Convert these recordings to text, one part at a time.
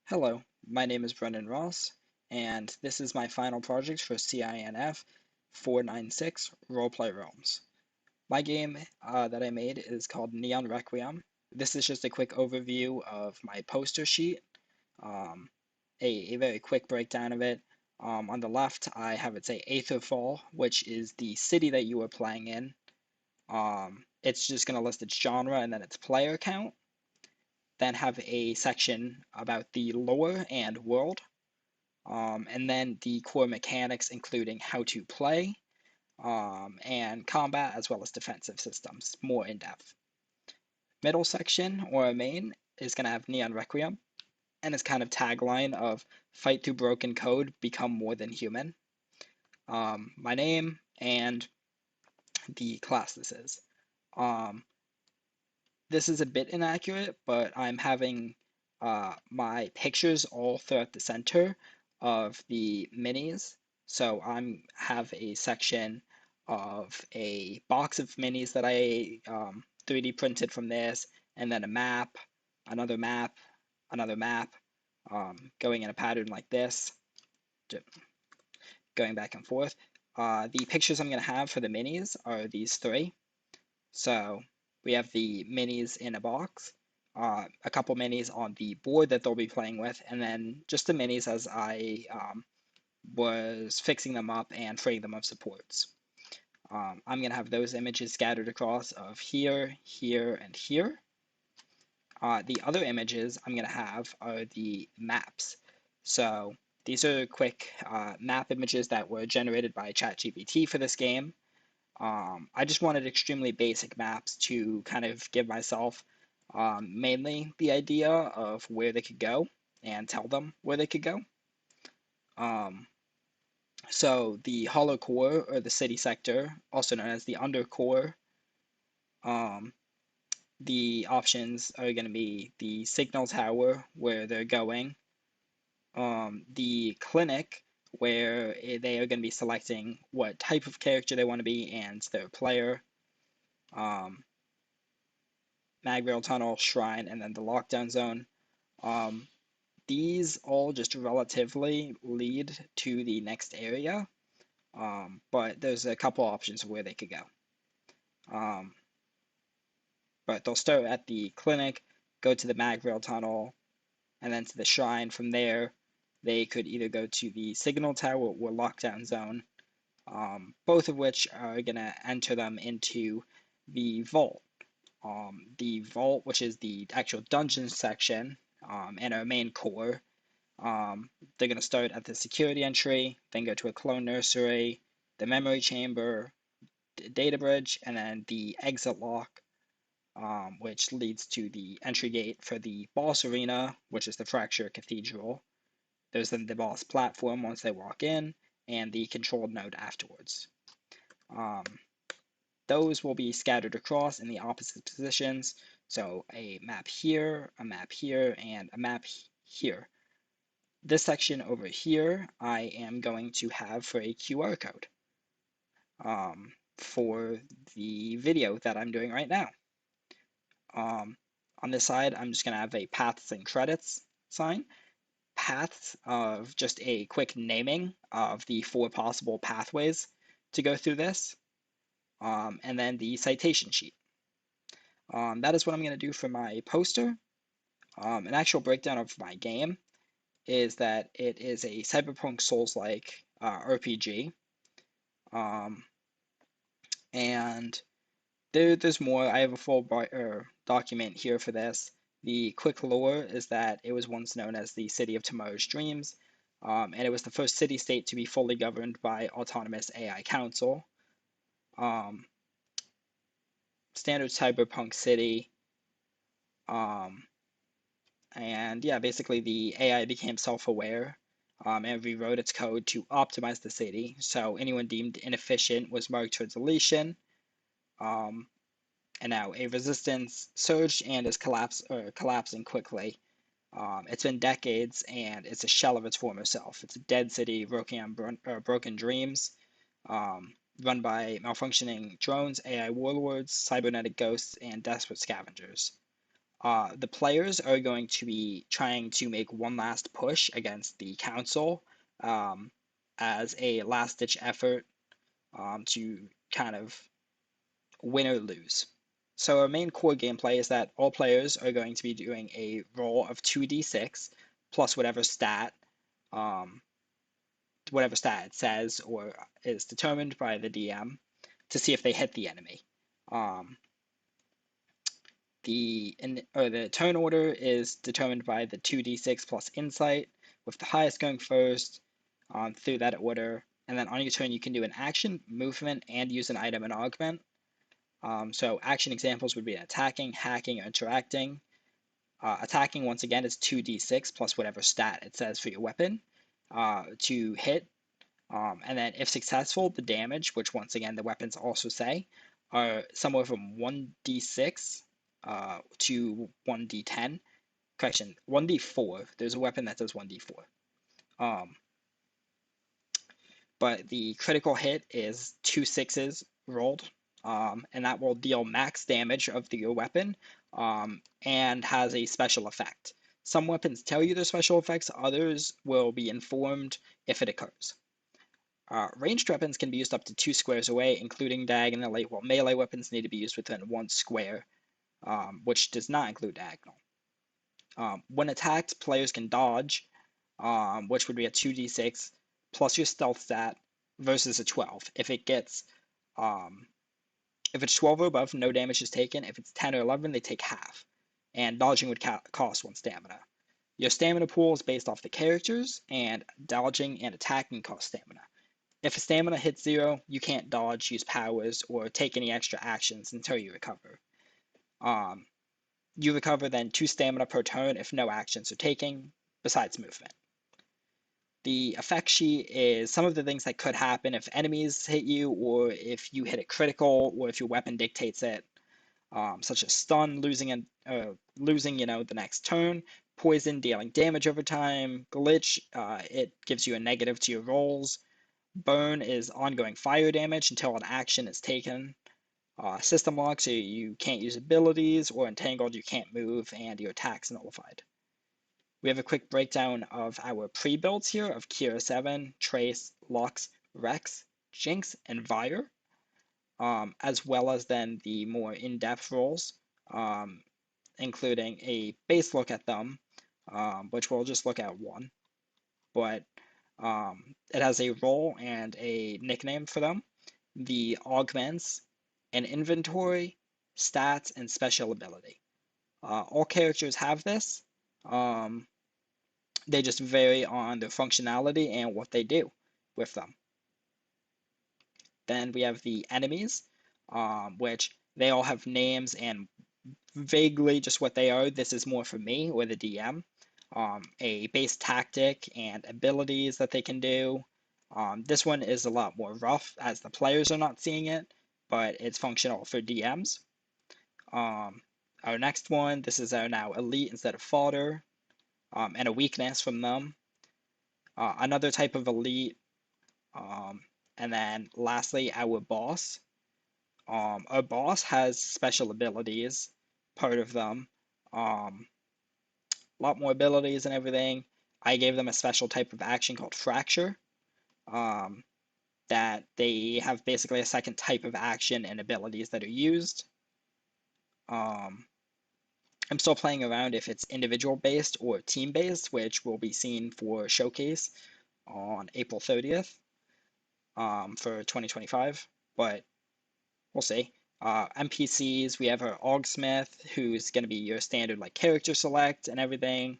Hello, my name is Brendan Ross, and this is my final project for CINF496 Role Playing Realms. My game that I made is called Neon Requiem. This is just a quick overview of my poster sheet, um, a very quick breakdown of it. On the left, I have it say Aetherfall, which is the city that you are playing in. It's just going to list its genre and then its player count, then have a section about the lore and world. And then the core mechanics, including how to play and combat, as well as defensive systems, more in depth. Middle section or main is going to have Neon Requiem and its kind of tagline of fight through broken code, become more than human. My name and the class this is. Um, this is a bit inaccurate, but I'm having my pictures all throughout the center of the minis. So I'm have a section of a box of minis that I 3D printed from this, and then a map, another map, another map, going in a pattern like this, going back and forth. The pictures I'm going to have for the minis are these three. So we have the minis in a box, a couple minis on the board that they'll be playing with, and then just the minis as I was fixing them up and freeing them of supports. I'm going to have those images scattered across of here, here, and here. The other images I'm going to have are the maps. So these are quick map images that were generated by ChatGPT for this game. I just wanted extremely basic maps to kind of give myself mainly the idea of where they could go and tell them where they could go. Um, so the hollow core or the city sector, also known as the undercore, um, the options are going to be the signal tower where they're going, the clinic where they are going to be selecting what type of character they want to be and their player. Um, Magrail Tunnel, Shrine, and then the Lockdown Zone. Um, these all just relatively lead to the next area, but there's a couple options of where they could go. Um, but they'll start at the clinic, go to the Magrail Tunnel, and then to the Shrine. From there, they could either go to the Signal Tower or Lockdown Zone, both of which are going to enter them into the Vault. The vault, which is the actual dungeon section, and our main core. They're going to start at the security entry, then go to a clone nursery, the memory chamber, the data bridge, and then the exit lock, which leads to the entry gate for the boss arena, which is the Fracture Cathedral. There's then the boss platform once they walk in, and the control node afterwards. Um, those will be scattered across in the opposite positions. So a map here, a map here, and a map here. This section over here, I am going to have for a QR code for the video that I'm doing right now. On this side, I'm just going to have a paths and credits sign. Paths of just a quick naming of the four possible pathways to go through this, and then the citation sheet. That is what I'm going to do for my poster. An actual breakdown of my game is that it is a Cyberpunk Soulslike RPG. Um, and there's more. I have a full document here for this. The quick lore is that it was once known as the City of Tomorrow's Dreams, and it was the first city-state to be fully governed by autonomous AI council. Um, Standard cyberpunk city. Um, and yeah, basically the AI became self-aware and rewrote its code to optimize the city. So anyone deemed inefficient was marked for deletion. Um, and now a resistance surged and is collapsing quickly. It's been decades and it's a shell of its former self. It's a dead city working on broken dreams, run by malfunctioning drones, AI warlords, cybernetic ghosts, and desperate scavengers. The players are going to be trying to make one last push against the council um, as a last-ditch effort to kind of win or lose. So our main core gameplay is that all players are going to be doing a roll of 2d6 plus um, whatever stat it says or is determined by the DM to see if they hit the enemy. Um, the turn order is determined by the 2d6 plus insight, with the highest going first through that order. And then on your turn, you can do an action, movement, and use an item and augment. So action examples would be attacking, hacking, or interacting. Attacking, once again, is 2d6 plus whatever stat it says for your weapon to hit. And then if successful, the damage, which once again the weapons also say, are somewhere from 1d6 to 1d10. Correction, 1d4. There's a weapon that does 1d4. Um, but the critical hit is 2 6s rolled, and that will deal max damage of your weapon and has a special effect. Some weapons tell you their special effects, others will be informed if it occurs. Ranged weapons can be used up to 2 squares away, including diagonally, while melee weapons need to be used within 1 square, which does not include diagonal. When attacked, players can dodge, which would be a 2d6 plus your stealth stat versus a 12. If it's 12 or above, no damage is taken. If it's 10 or 11, they take half. And dodging would cost 1 stamina. Your stamina pool is based off the characters, and dodging and attacking cost stamina. If a stamina hits 0, you can't dodge, use powers, or take any extra actions until you recover. You recover then 2 stamina per turn if no actions are taken, besides movement. The effect sheet is some of the things that could happen if enemies hit you, or if you hit it critical, or if your weapon dictates it, such as stun, losing the next turn, poison, dealing damage over time, glitch, it gives you a negative to your rolls, burn is ongoing fire damage until an action is taken, system lock, so you can't use abilities, or entangled, you can't move, and your attack's nullified. We have a quick breakdown of our pre-builds here of Kira 7, Trace, Lux, Rex, Jinx, and Vire, as well as then the more in-depth roles, including a base look at them, which we'll just look at one. But it has a role and a nickname for them, the augments, an inventory, stats, and special ability. All characters have this. They just vary on their functionality and what they do with them. Then we have the enemies, which they all have names and vaguely just what they are. This is more for me or the DM. A base tactic and abilities that they can do. This one is a lot more rough as the players are not seeing it, but it's functional for DMs. Our next one, this is our now elite instead of fodder, and a weakness from them. Another type of elite, and then lastly, our boss. Our boss has special abilities, part of them. A lot more abilities and everything. I gave them a special type of action called Fracture, that they have basically a second type of action and abilities that are used. I'm still playing around if it's individual based or team based, which will be seen for Showcase on April 30th for 2025, but we'll see. NPCs, we have our Augsmith, who's going to be your standard like character select and everything.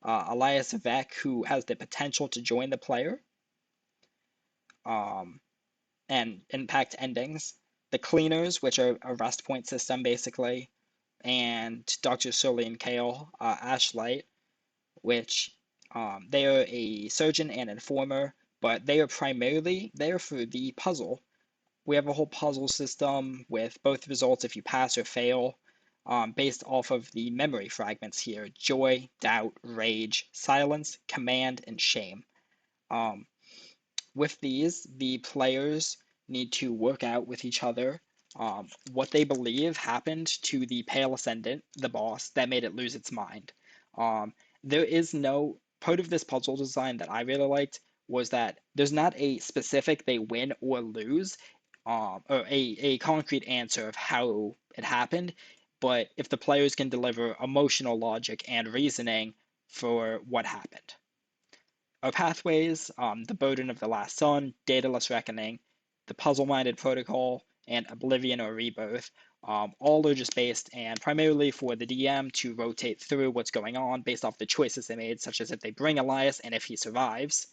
Elias Vec, who has the potential to join the player and impact endings. The Cleaners, which are a rest point system basically, and Dr. Celine Kale, Ashlight, which they are a surgeon and informer, but they are primarily there for the puzzle. We have a whole puzzle system with both results if you pass or fail, based off of the memory fragments here: joy, doubt, rage, silence, command, and shame. With these, the players need to work out with each other what they believe happened to the Pale Ascendant, the boss, that made it lose its mind. Um, there is no part of this puzzle design that I really liked was that there's not a specific they win or lose, or a concrete answer of how it happened, but if the players can deliver emotional logic and reasoning for what happened. Our pathways, the burden of the last sun, dataless reckoning, the puzzle-minded protocol, and oblivion or rebirth, all are just based and primarily for the DM to rotate through what's going on based off the choices they made, such as if they bring Elias and if he survives,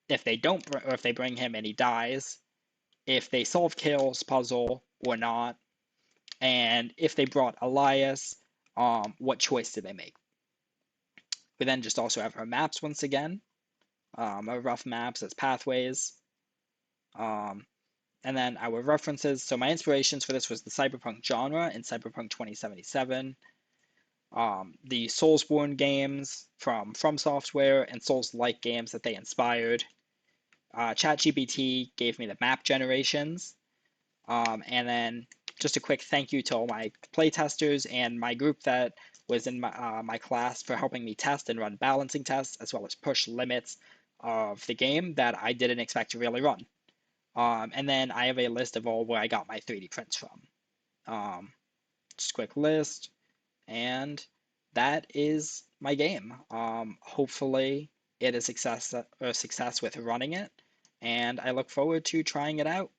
if they don't, or if they bring him and he dies, if they solve Kale's puzzle or not, and if they brought Elias, what choice did they make? We then just also have our maps once again, our rough maps as pathways, um, and then our references. So my inspirations for this was the cyberpunk genre in Cyberpunk 2077, the Soulsborne games from Software, and Souls-like games that they inspired. ChatGPT gave me the map generations, and then just a quick thank you to all my playtesters and my group that was in my class for helping me test and run balancing tests, as well as push limits of the game that I didn't expect to really run. And then I have a list of all where I got my 3D prints from. Just a quick list, and that is my game. Hopefully, it is a success with running it, and I look forward to trying it out.